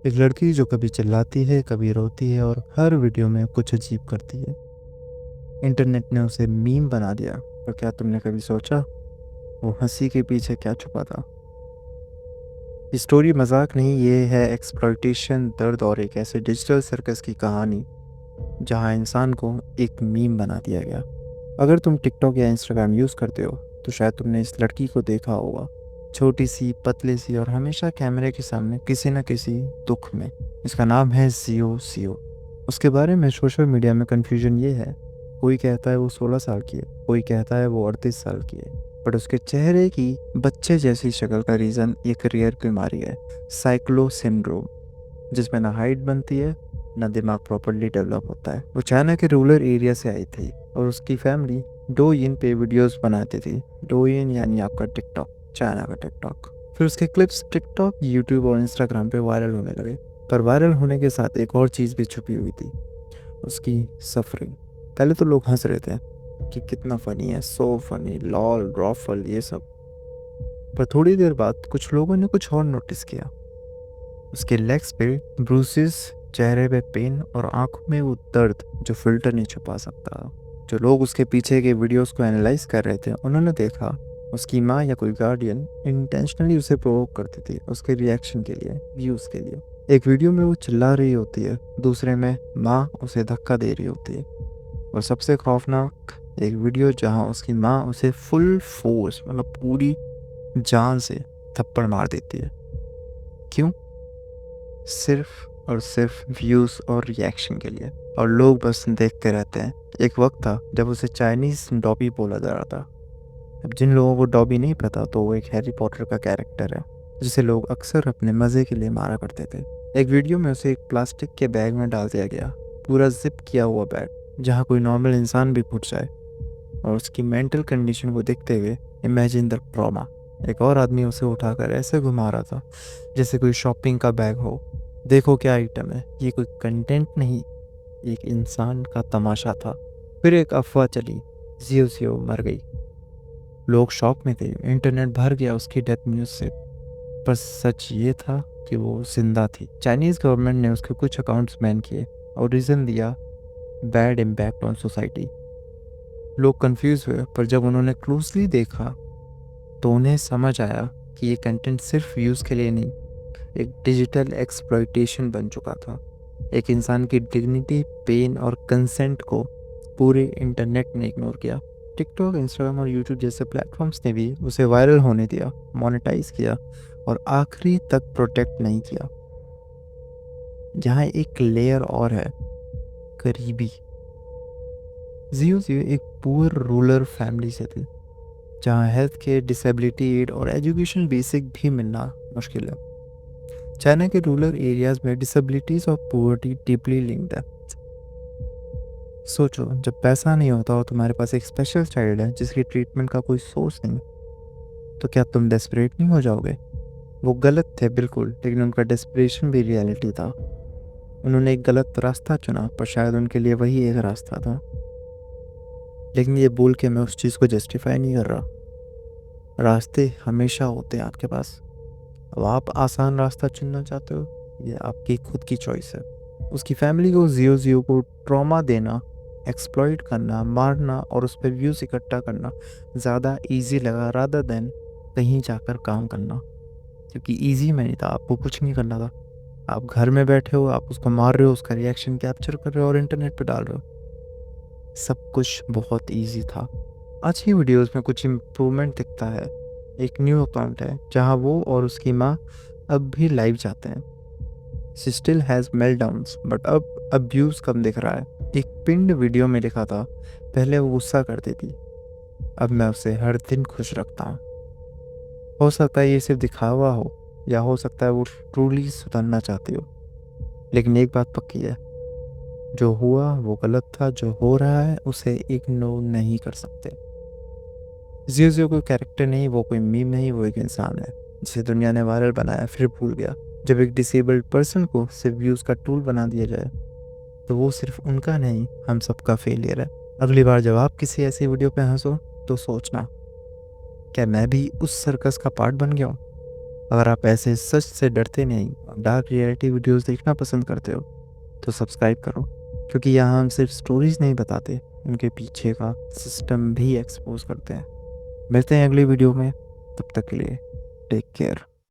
एक लड़की जो कभी चिल्लाती है, कभी रोती है और हर वीडियो में कुछ अजीब करती है। इंटरनेट ने उसे मीम बना दिया। पर क्या तुमने कभी सोचा वो हंसी के पीछे क्या छुपा था? ये स्टोरी मजाक नहीं, ये है एक्सप्लॉयटेशन, दर्द और एक ऐसे डिजिटल सर्कस की कहानी जहां इंसान को एक मीम बना दिया गया। अगर तुम टिकटॉक या इंस्टाग्राम यूज़ करते हो तो शायद तुमने इस लड़की को देखा होगा। छोटी सी, पतली सी और हमेशा कैमरे के सामने किसी न किसी दुख में। इसका नाम है जियो सियो। उसके बारे में सोशल मीडिया में कन्फ्यूजन ये है, कोई कहता है वो 16 साल की है, कोई कहता है वो 38 साल की है। बट उसके चेहरे की बच्चे जैसी शक्ल का रीज़न एक रेयर बीमारी है, साइक्लो सिंड्रोम, जिसमें ना हाइट बनती है ना दिमाग प्रॉपरली डेवलप होता है। वो चाइना के रूरल एरिया से आई थी और उसकी फैमिली डोइन पे वीडियोस बनाती थी। डोइन यानी आपका टिकटॉक, चाइना का टिकटॉक। फिर उसके क्लिप्स टिकटॉक, यूट्यूब और इंस्टाग्राम पे वायरल होने लगे। पर वायरल होने के साथ एक और चीज़ भी छुपी हुई थी, उसकी सफरिंग। पहले तो लोग हंस रहे थे कि कितना फ़नी है, सो फनी, लॉल, रॉफल, ये सब। पर थोड़ी देर बाद कुछ लोगों ने कुछ और नोटिस किया। उसके लेग्स पे ब्रूसेस, चेहरे पे पेन और आंखों में वो दर्द जो फिल्टर नहीं छुपा सकता। जो लोग उसके पीछे के वीडियोस को एनालाइज कर रहे थे उन्होंने देखा उसकी माँ या कोई गार्डियन इंटेंशनली उसे प्रोवोक करती थी, उसके रिएक्शन के लिए, व्यूज़ के लिए। एक वीडियो में वो चिल्ला रही होती है, दूसरे में माँ उसे धक्का दे रही होती है। और सबसे खौफनाक एक वीडियो जहाँ उसकी माँ उसे फुल फोर्स, मतलब पूरी जान से थप्पड़ मार देती है। क्यों? सिर्फ और सिर्फ व्यूज़ और रिएक्शन के लिए। और लोग बस देखते रहते हैं। एक वक्त था जब उसे चाइनीज़ डॉबी बोला जा रहा था। अब जिन लोगों को डॉबी नहीं पता तो वो एक हैरी पॉटर का कैरेक्टर है जिसे लोग अक्सर अपने मज़े के लिए मारा करते थे। एक वीडियो में उसे एक प्लास्टिक के बैग में डाल दिया गया, पूरा जिप किया हुआ बैग, जहाँ कोई नॉर्मल इंसान भी घुट जाए। और उसकी मेंटल कंडीशन को देखते हुए इमेजिन द ट्रॉमा। एक और आदमी उसे उठाकर ऐसे घुमा रहा था जैसे कोई शॉपिंग का बैग हो। देखो क्या आइटम है, ये कोई कंटेंट नहीं, एक इंसान का तमाशा था। फिर एक अफवाह चली, जियो जियो मर गई। लोग शॉक में थे, इंटरनेट भर गया उसकी डेथ न्यूज़ से। पर सच ये था कि वो जिंदा थी। चाइनीज़ गवर्नमेंट ने उसके कुछ अकाउंट्स बैन किए और रीज़न दिया, बैड इम्पैक्ट ऑन सोसाइटी। लोग कंफ्यूज हुए, पर जब उन्होंने क्लोजली देखा तो उन्हें समझ आया कि ये कंटेंट सिर्फ व्यूज़ के लिए नहीं, एक डिजिटल एक्सप्लॉयटेशन बन चुका था। एक इंसान की डिग्निटी, पेन और कंसेंट को पूरे इंटरनेट ने इग्नोर किया। टिकटॉक, इंस्टाग्राम और यूट्यूब जैसे प्लेटफॉर्म्स ने भी उसे वायरल होने दिया, मोनेटाइज किया और आखिरी तक प्रोटेक्ट नहीं किया। जहाँ एक लेयर और है, करीबी। जियो जियो एक पुअर रूरल फैमिली से थी जहाँ हेल्थ केयर, डिसेबिलिटी एड और एजुकेशन बेसिक भी मिलना मुश्किल है। चाइना के रूरल एरियाज में डिसेबिलिटीज और पुअर्टी डीपली लिंक्ड है। सोचो, जब पैसा नहीं होता और तुम्हारे पास एक स्पेशल चाइल्ड है जिसकी ट्रीटमेंट का कोई सोर्स नहीं, तो क्या तुम डेस्परेट नहीं हो जाओगे? वो गलत थे बिल्कुल, लेकिन उनका डेस्परेशन भी रियलिटी था। उन्होंने एक गलत रास्ता चुना, पर शायद उनके लिए वही एक रास्ता था। लेकिन ये बोल के मैं उस चीज़ को जस्टिफाई नहीं कर रहा। रास्ते हमेशा होते हैं आपके पास। अब आप आसान रास्ता चुनना चाहते हो, ये आपकी खुद की चॉइस है। उसकी फैमिली को जियो जियो को ट्रॉमा देना, एक्सप्लॉइट करना, मारना और उस पर व्यूज़ इकट्ठा करना ज़्यादा इजी लगा रादर देन कहीं जाकर काम करना। क्योंकि इजी में नहीं था, आपको कुछ नहीं करना था। आप घर में बैठे हो, आप उसको मार रहे हो, उसका रिएक्शन कैप्चर कर रहे हो और इंटरनेट पे डाल रहे हो। सब कुछ बहुत इजी था। आज की वीडियोस में कुछ इम्प्रूवमेंट दिखता है। एक न्यू अकाउंट है जहां वो और उसकी माँ अब भी लाइव जाते हैं। शी स्टिल हैज़ मेल्टडाउन्स, बट अब अब्यूज़ कम दिख रहा है। एक पिंड वीडियो में लिखा था, पहले वो गुस्सा करती थी, अब मैं उसे हर दिन खुश रखता हूँ। हो सकता है ये सिर्फ दिखावा हो, या हो सकता है वो ट्रूली सुधरना चाहती हो। लेकिन एक बात पक्की है, जो हुआ वो गलत था, जो हो रहा है उसे इग्नोर नहीं कर सकते। जियो जियो कोई कैरेक्टर नहीं, वो कोई मीम नहीं, वो एक इंसान है जिसे दुनिया ने वायरल बनाया फिर भूल गया। जब एक डिसेबल्ड पर्सन को सिर्फ व्यूज़ का टूल बना दिया जाए तो वो सिर्फ उनका नहीं, हम सबका फेलियर है। अगली बार जब आप किसी ऐसी वीडियो पे हंसो तो सोचना, क्या मैं भी उस सर्कस का पार्ट बन गया हूँ? अगर आप ऐसे सच से डरते नहीं, डार्क रियलिटी वीडियोस देखना पसंद करते हो, तो सब्सक्राइब करो, क्योंकि यहाँ हम सिर्फ स्टोरीज नहीं बताते, उनके पीछे का सिस्टम भी एक्सपोज करते हैं। मिलते हैं अगली वीडियो में, तब तक के लिए टेक केयर।